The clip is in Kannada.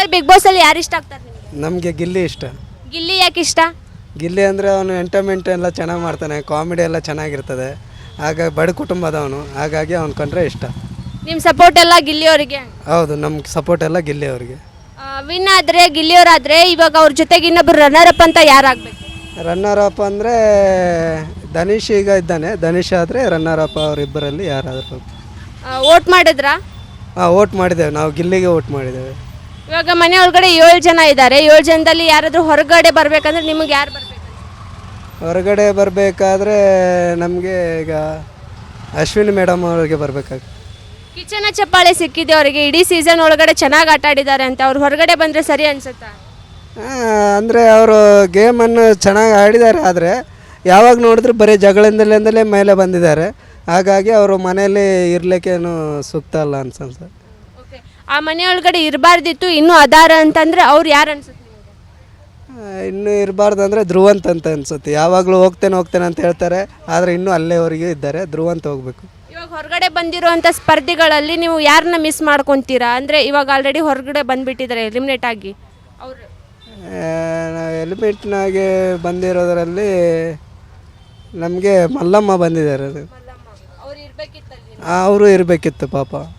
ಹಾಗಾದ್ರೆ ಬಿಗ್ ಬಾಸ್ ಅಲ್ಲಿ ಯಾರು ಇಷ್ಟ ಆಗ್ತಾರೆ ನಿಮ್ಗೆ? ನಮಗೆ ಗಿಲ್ಲಿ ಇಷ್ಟ. ಗಿಲ್ಲಿ ಯಾಕೆ ಇಷ್ಟ? ಗಿಲ್ಲಿ ಅಂದರೆ ಅವನು ಎಂಟರ್ಟೈನ್ಮೆಂಟ್ ಎಲ್ಲ ಚೆನ್ನಾಗಿ ಮಾಡ್ತಾನೆ, ಕಾಮಿಡಿ ಎಲ್ಲ ಚೆನ್ನಾಗಿರ್ತದೆ. ಹಾಗಾಗಿ ಬಡ ಕುಟುಂಬದವನು, ಹಾಗಾಗಿ ಅವ್ನು ಕಂಡ್ರೆ ಇಷ್ಟ. ನಿಮ್ಮ ಸಪೋರ್ಟ್ ಎಲ್ಲ ಗಿಲ್ಲಿ ಅವರಿಗೆ? ಹೌದು, ನಮ್ಮ ಸಪೋರ್ಟ್ ಎಲ್ಲ ಗಿಲ್ಲಿ ಅವರಿಗೆ. ವಿನ್ ಆದರೆ ಗಿಲ್ಲಿಯವರಾದರೆ ಇವಾಗ ಅವ್ರ ಜೊತೆಗೆ ಇನ್ನೊಬ್ರು ರನ್ನರ್ ಅಪ್ ಅಂತ ಯಾರಾಗಬೇಕು? ರನ್ನರ್ ಅಪ್ ಅಂದರೆ ಧನುಷ್ ಈಗ ಇದ್ದಾನೆ. ಧನುಷ್ ಆದರೆ ರನ್ನರ್ ಅಪ್ ಅವರಿಬ್ಬರಲ್ಲಿ ಯಾರಾದರೂ. ವೋಟ್ ಮಾಡಿದ್ರಾ? ಹಾಂ, ವೋಟ್ ಮಾಡಿದ್ದೇವೆ, ನಾವು ಗಿಲ್ಲಿಗೆ ವೋಟ್ ಮಾಡಿದ್ದೇವೆ. ಇವಾಗ ಮನೆ ಒಳಗಡೆ 7 ಜನ ಇದ್ದಾರೆ. 7 ಜನದಲ್ಲಿ ಯಾರಾದರೂ ಹೊರಗಡೆ ಬರಬೇಕಂದ್ರೆ ನಿಮಗೆ ಯಾರು ಬರಬೇಕು? ಹೊರಗಡೆ ಬರಬೇಕಾದ್ರೆ ನಮಗೆ ಈಗ ಅಶ್ವಿನಿ ಮೇಡಮ್ ಅವರಿಗೆ ಬರಬೇಕಾಗ್ತದೆ. ಕಿಚ್ಚನ ಚಪ್ಪಾಳೆ ಸಿಕ್ಕಿದೆ ಅವರಿಗೆ. ಇಡೀ ಸೀಸನ್ ಒಳಗಡೆ ಚೆನ್ನಾಗಿ ಆಟ ಆಡಿದ್ದಾರೆ ಅಂತ. ಅವ್ರು ಹೊರಗಡೆ ಬಂದರೆ ಸರಿ ಅನ್ಸುತ್ತಾ? ಅಂದರೆ ಅವರು ಗೇಮನ್ನು ಚೆನ್ನಾಗಿ ಆಡಿದ್ದಾರೆ, ಆದರೆ ಯಾವಾಗ ನೋಡಿದ್ರು ಬರೀ ಜಗಳಿಂದಲೇ ಮೇಲೆ ಬಂದಿದ್ದಾರೆ. ಹಾಗಾಗಿ ಅವರು ಮನೆಯಲ್ಲಿ ಇರಲಿಕ್ಕೇನು ಸೂಕ್ತ ಅಲ್ಲ ಅನ್ಸುತ್ತೆ. ಓಕೆ, ಆ ಮನೆ ಒಳಗಡೆ ಇರಬಾರ್ದಿತ್ತು, ಇನ್ನೂ ಅದಾರ ಅಂತಂದರೆ ಅವ್ರು ಯಾರು ಅನ್ಸುತ್ತೆ ನಿಮಗೆ? ಇನ್ನೂ ಇರಬಾರ್ದು ಅಂದರೆ ಧ್ರುವಂತ್ ಅಂತ ಅನ್ಸುತ್ತೆ. ಯಾವಾಗಲೂ ಹೋಗ್ತೇನೆ ಅಂತ ಹೇಳ್ತಾರೆ, ಆದರೆ ಇನ್ನೂ ಅಲ್ಲೇವರೆಗೂ ಇದ್ದಾರೆ. ಧ್ರುವಂತ್ ಹೋಗಬೇಕು. ಇವಾಗ ಹೊರಗಡೆ ಬಂದಿರುವಂಥ ಸ್ಪರ್ಧಿಗಳಲ್ಲಿ ನೀವು ಯಾರನ್ನ ಮಿಸ್ ಮಾಡ್ಕೊತೀರಾ? ಅಂದರೆ ಇವಾಗ ಆಲ್ರೆಡಿ ಹೊರಗಡೆ ಬಂದುಬಿಟ್ಟಿದ್ದಾರೆ ಎಲಿಮಿನೇಟ್ ಆಗಿ. ಅವರು ಎಲಿಮಿನೇಟ್ನಾಗೆ ಬಂದಿರೋದರಲ್ಲಿ ನಮಗೆ ಮಲ್ಲಮ್ಮ ಬಂದಿದ್ದಾರೆ. ಅವ್ರು ಇರಬೇಕಿತ್ತಲ್ಲಿ. ಅವರು ಇರಬೇಕಿತ್ತು ಪಾಪ.